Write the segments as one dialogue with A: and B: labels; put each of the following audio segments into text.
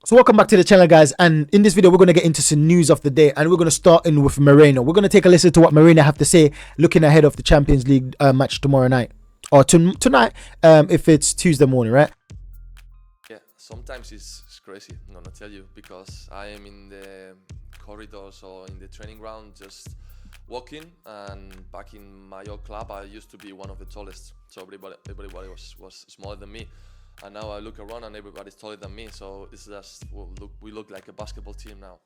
A: So welcome back to the channel, guys, and in this video we're going to get into some news of the day, and we're going to start in with Moreno. We're going to take a listen to what Moreno have to say looking ahead of the Champions League match tomorrow night, or tonight if it's Tuesday morning, right?
B: Yeah, sometimes it's crazy, I'm gonna tell you, because I am in the corridors or in the training ground just walking, and back in my old club I used to be one of the tallest, so everybody was smaller than me. And now I look around and everybody's taller than me, so it's just, well, we look like a basketball team now.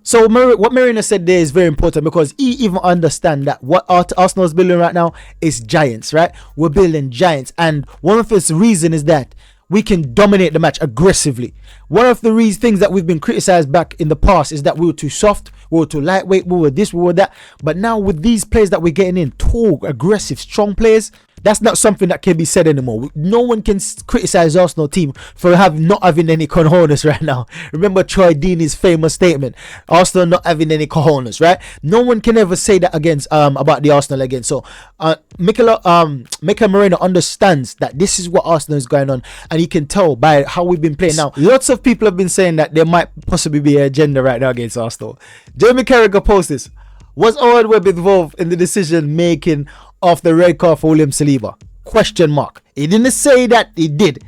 A: So what Marina said there is very important, because he even understand that what Arsenal is building right now is giants, right? We're building giants, and one of the reasons is that we can dominate the match aggressively. One of the things that we've been criticized back in the past is that we were too soft, we were too lightweight, we were this, we were that. But now with these players that we're getting in, tall, aggressive, strong players, that's not something that can be said anymore. No one can criticize Arsenal team for not having any cojones right now. Remember Troy Deeney's famous statement, Arsenal not having any cojones, right? No one can ever say that against about the Arsenal again. So Mikel Moreno understands that this is what Arsenal is going on, and he can tell by how we've been playing. Now, lots of people have been saying that there might possibly be an agenda right now against Arsenal. Jamie Carragher posted this. Was Owen Webb involved in the decision making of the red card for William Saliba? Question mark. He didn't say that he did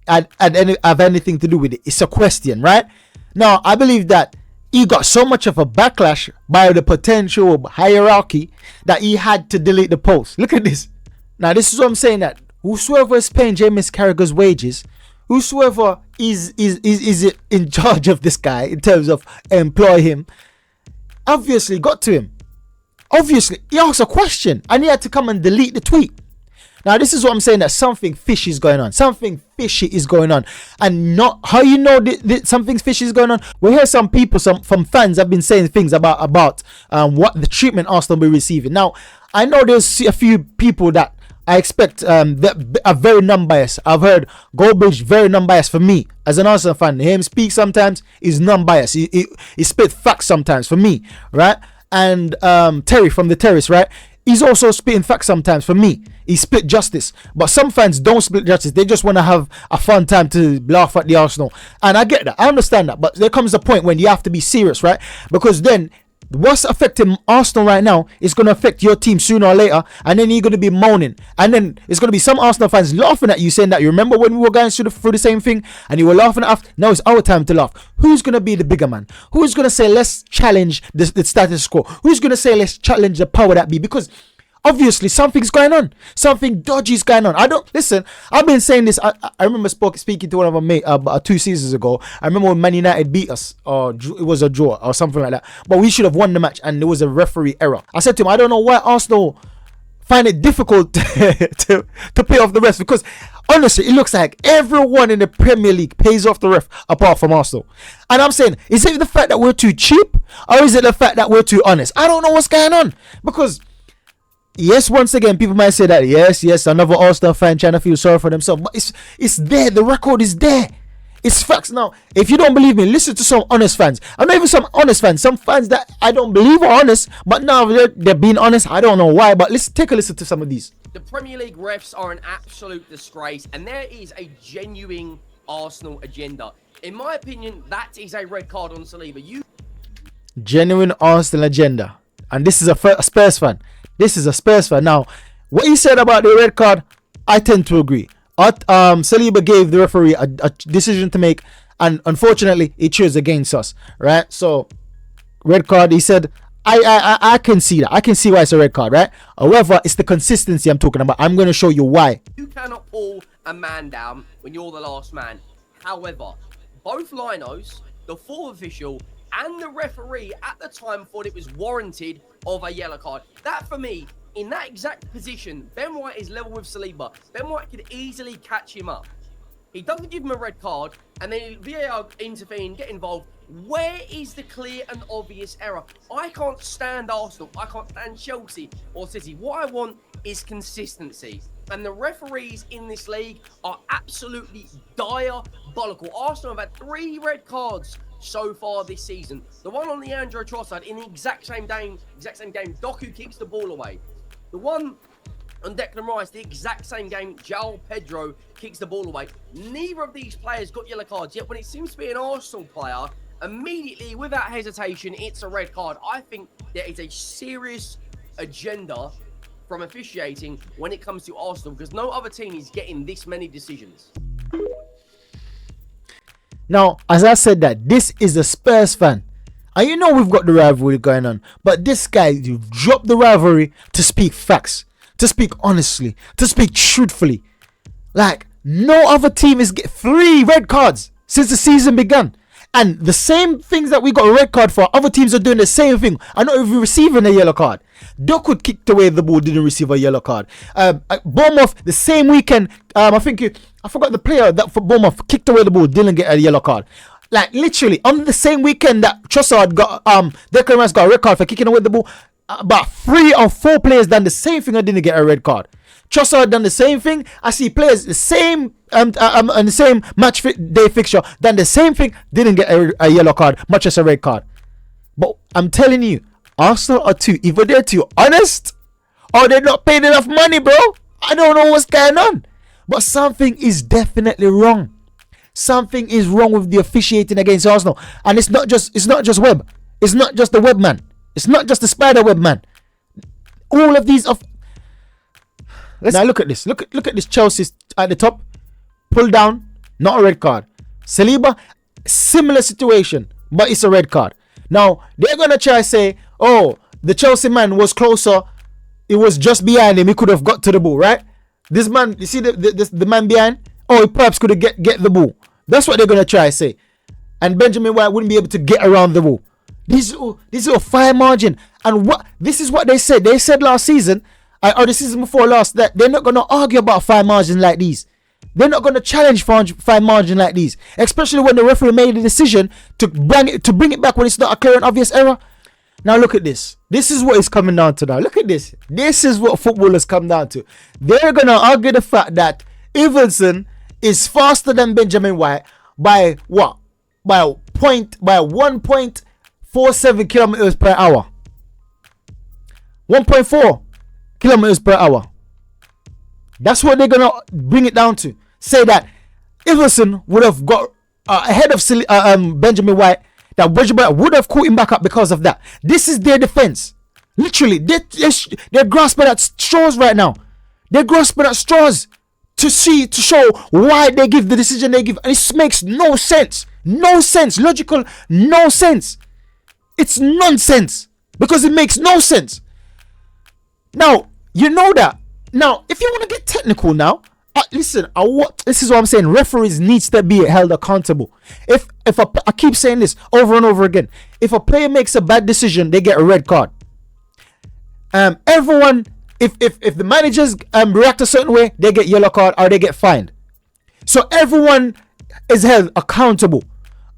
A: have anything to do with it. It's a question, right? Now, I believe that he got so much of a backlash by the potential hierarchy that he had to delete the post. Look at this. Now, this is what I'm saying, that whosoever is paying James Carragher's wages, whosoever is in charge of this guy in terms of employ him, obviously got to him. Obviously, he asked a question and he had to come and delete the tweet. Now, this is what I'm saying, that something fishy is going on. Something fishy is going on. And not how you know something fishy is going on. We hear some people, from fans have been saying things about what the treatment Arsenal will be receiving. Now, I know there's a few people that I expect that are very non-biased. I've heard Goldbridge very non-biased for me as an Arsenal fan. Him speak sometimes is non-biased. He spit facts sometimes for me, right? And Terry from the Terrace, right? He's also spitting facts sometimes for me. He split justice. But some fans don't split justice. They just want to have a fun time to laugh at the Arsenal. And I get that. I understand that. But there comes a point when you have to be serious, right? Because then what's affecting Arsenal right now is going to affect your team sooner or later, and then you're going to be moaning, and then it's going to be some Arsenal fans laughing at you, saying that you remember when we were going through the same thing and you were laughing at us. Now it's our time to laugh. Who's going to be the bigger man? Who's going to say let's challenge the status quo? Who's going to say let's challenge the power that be? Because obviously something's going on. Something dodgy is going on. I've been saying this. I remember speaking to one of my mates 2 seasons ago. I remember when Man United beat us, or it was a draw or something like that, but we should have won the match and there was a referee error. I said to him, I don't know why Arsenal find it difficult to pay off the refs, because honestly it looks like everyone in the Premier League pays off the ref apart from Arsenal. And I'm saying, is it the fact that we're too cheap, or is it the fact that we're too honest? I don't know what's going on, because yes, once again, people might say that yes, another Arsenal fan trying to feel sorry for themselves, but it's there. The record is there. It's facts. Now, if you don't believe me, listen to some honest fans. I'm not even some honest fans. Some fans that I don't believe are honest, but now they're being honest. I don't know why, but let's take a listen to some of these.
C: The Premier League refs are an absolute disgrace, and there is a genuine Arsenal agenda. In my opinion, that is a red card on Saliba.
A: Genuine Arsenal agenda, and this is a Spurs fan. This is a Spurs fan. Now, what he said about the red card, I tend to agree. Saliba gave the referee a decision to make, and unfortunately, he chose against us, right? So, red card, he said, I can see that. I can see why it's a red card, right? However, it's the consistency I'm talking about. I'm going to show you why.
C: You cannot pull a man down when you're the last man. However, both linos, the fourth official, and the referee at the time thought it was warranted of a yellow card. That, for me, in that exact position, Ben White is level with Saliba. Ben White could easily catch him up. He doesn't give him a red card, and then VAR intervene, get involved. Where is the clear and obvious error? I can't stand Arsenal. I can't stand Chelsea or City. What I want is consistency. And the referees in this league are absolutely diabolical. Arsenal have had 3 red cards so far this season. The one on the Andrew Trossard in the exact same game, Doku kicks the ball away. The one on Declan Rice, the exact same game, João Pedro kicks the ball away. Neither of these players got yellow cards, yet when it seems to be an Arsenal player, immediately, without hesitation, it's a red card. I think there is a serious agenda from officiating when it comes to Arsenal, because no other team is getting this many decisions.
A: Now, as I said that, this is a Spurs fan. And you know we've got the rivalry going on. But this guy, you dropped the rivalry to speak facts, to speak honestly, to speak truthfully. Like, no other team is getting 3 red cards since the season began. And the same things that we got a red card for, other teams are doing the same thing. I'm not even receiving a yellow card. Doku kicked away the ball, didn't receive a yellow card. Bournemouth, the same weekend, I forgot the player that for Bournemouth kicked away the ball, didn't get a yellow card. Like, literally, on the same weekend that Trossard got, Declan Rice got a red card for kicking away the ball, about 3 or 4 players done the same thing and didn't get a red card. Trossard done the same thing. I see players the same on the same match day fixture done the same thing, didn't get a yellow card, much as a red card. But I'm telling you, Arsenal are either they're too honest or they're not paying enough money, bro. I don't know what's going on, but something is definitely wrong. Something is wrong with the officiating against Arsenal, and it's not just Webb. It's not just the Webb man. It's not just the Spider Web man. All of these now look at this. Look at this. Chelsea at the top, pull down, not a red card. Saliba, similar situation, but it's a red card. Now they're gonna try to say, oh, the Chelsea man was closer. It was just behind him. He could have got to the ball, right? This man, you see the man behind? Oh, he perhaps could have get the ball. That's what they're gonna try to say. And Benjamin White wouldn't be able to get around the ball. This is a fine margin. And this is what they said. They said last season, or the season before last, that they're not gonna argue about fine margin like these. They're not gonna challenge fine margin like these, especially when the referee made the decision to bring it back when it's not a clear and obvious error. Now look at this. This is what it's coming down to now. Look at this. This is what footballers come down to. They're gonna argue the fact that Evanson is faster than Benjamin White by what? By 1.47 kilometers per hour. 1.4 kilometers per hour. That's what they're gonna bring it down to. Say that Evanson would have got ahead of Benjamin White. That Benjamin White would have caught him back up because of that. This is their defense. Literally, they're grasping at straws right now. They're grasping at straws to show why they give the decision they give. And it makes no sense. No sense. Logical, no sense. It's nonsense. Because it makes no sense. Now, you know that. Now, if you want to get technical now, listen, this is what I'm saying. Referees needs to be held accountable. If I keep saying this over and over again. If a player makes a bad decision, they get a red card. Everyone, if the managers react a certain way, they get yellow card or they get fined. So everyone is held accountable.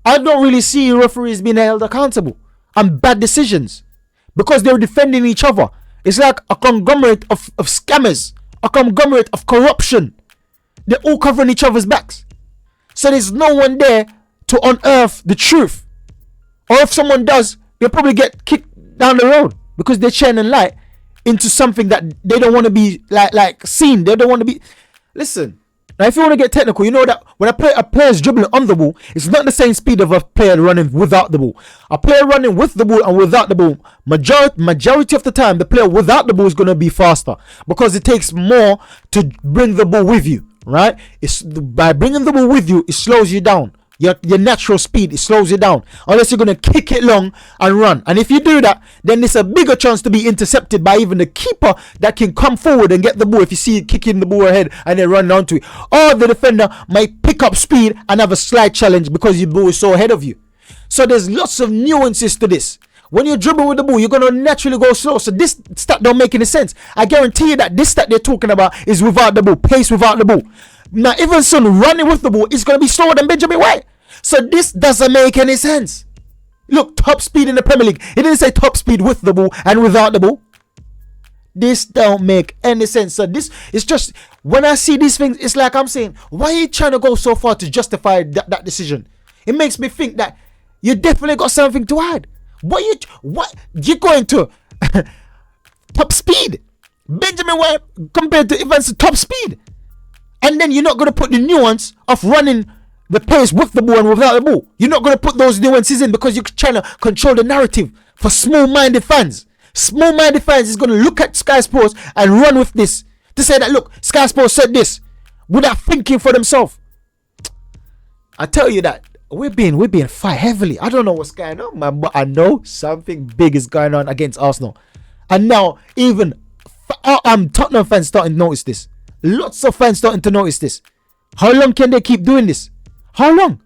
A: I don't really see referees being held accountable on bad decisions because they're defending each other. It's like a conglomerate of scammers, a conglomerate of corruption. They're all covering each other's backs. So there's no one there to unearth the truth. Or if someone does, they'll probably get kicked down the road because they're shining light into something that they don't want to be like seen. They don't want to be. Listen, now if you want to get technical, you know that when a player's dribbling on the ball, it's not the same speed of a player running without the ball. A player running with the ball and without the ball, majority of the time, the player without the ball is going to be faster because it takes more to bring the ball with you, right? It's by bringing the ball with you, it slows you down. Your natural speed, it slows you down unless you're going to kick it long and run. And if you do that, then there's a bigger chance to be intercepted by even the keeper that can come forward and get the ball if you see it kicking the ball ahead and then run onto it. Or the defender might pick up speed and have a slight challenge because your ball is so ahead of you. So there's lots of nuances to this. When you're dribbling with the ball, you're going to naturally go slow. So this stat don't make any sense. I guarantee you that this stat they're talking about is without the ball, pace without the ball. Now, Evanson running with the ball is going to be slower than Benjamin White. So this doesn't make any sense. Look, top speed in the Premier League. It didn't say top speed with the ball and without the ball. This don't make any sense. So this is just, when I see these things, it's like I'm saying, why are you trying to go so far to justify that decision? It makes me think that you definitely got something to hide. What you're going to top speed? Benjamin White compared to Evans top speed. And then you're not going to put the nuance of running the pace with the ball and without the ball. You're not going to put those nuances in because you're trying to control the narrative for small-minded fans. Small-minded fans is going to look at Sky Sports and run with this to say that, look, Sky Sports said this without thinking for themselves. I tell you that we're being fight heavily. I don't know what's going on, man, but I know something big is going on against Arsenal. And now even Tottenham fans starting to notice this. Lots of fans starting to notice this. How long can they keep doing this? How long?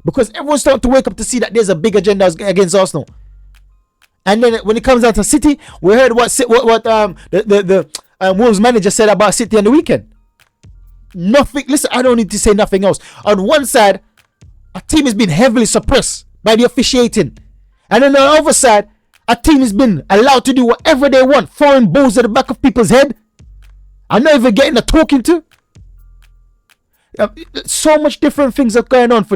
A: Because everyone's starting to wake up to see that there's a big agenda against Arsenal. And then when it comes down to City, we heard what the Wolves manager said about City on the weekend. Nothing. Listen, I don't need to say nothing else. On one side, a team has been heavily suppressed by the officiating, and then on the other side, a team has been allowed to do whatever they want, throwing balls at the back of people's head. I'm not even getting a talking to. So much different things are going on.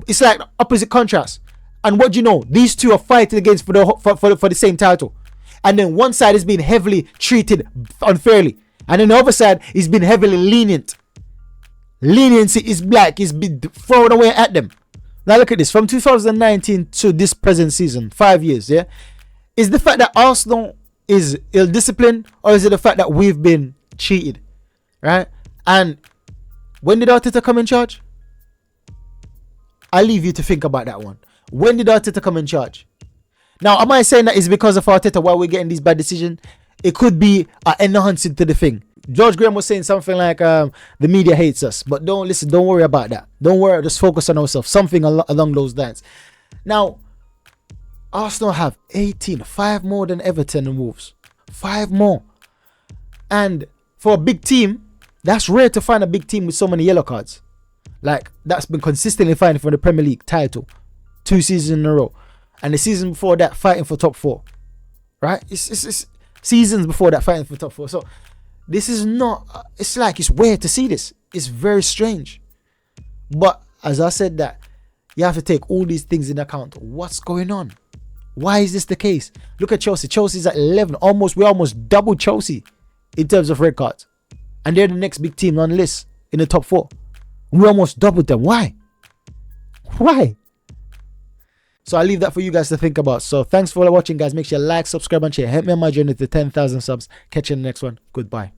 A: It's like opposite contrast. And what do you know? These two are fighting against for the same title. And then one side is being heavily treated unfairly, and then the other side is being heavily lenient. Leniency is been thrown away at them. Now look at this. From 2019 to this present season, 5 years, yeah? Is the fact that Arsenal is ill-disciplined, or is it the fact that we've been cheated? Right? And when did Arteta come in charge? I leave you to think about that one. When did Arteta come in charge? Now, am I saying that it's because of Arteta why we're getting these bad decisions? It could be enhancing to the thing. George Graham was saying something like the media hates us, but don't worry about that. Don't worry, just focus on ourselves. Something along those lines. Now, Arsenal have 18, 5 more than Everton and Wolves. 5 more. And for a big team, that's rare to find a big team with so many yellow cards. Like, that's been consistently fighting for the Premier League title 2 seasons in a row. And the season before that, fighting for top 4. Right? It's seasons before that, fighting for top 4. So, this is not, it's like, it's weird to see this. It's very strange. But, as I said that, you have to take all these things in account. What's going on? Why is this the case? Look at Chelsea. Chelsea's at 11. We almost doubled Chelsea in terms of red cards. And they're the next big team on the list in the top 4. We almost doubled them. Why? Why? So I'll leave that for you guys to think about. So thanks for watching, guys. Make sure you like, subscribe, and share. Help me on my journey to 10,000 subs. Catch you in the next one. Goodbye.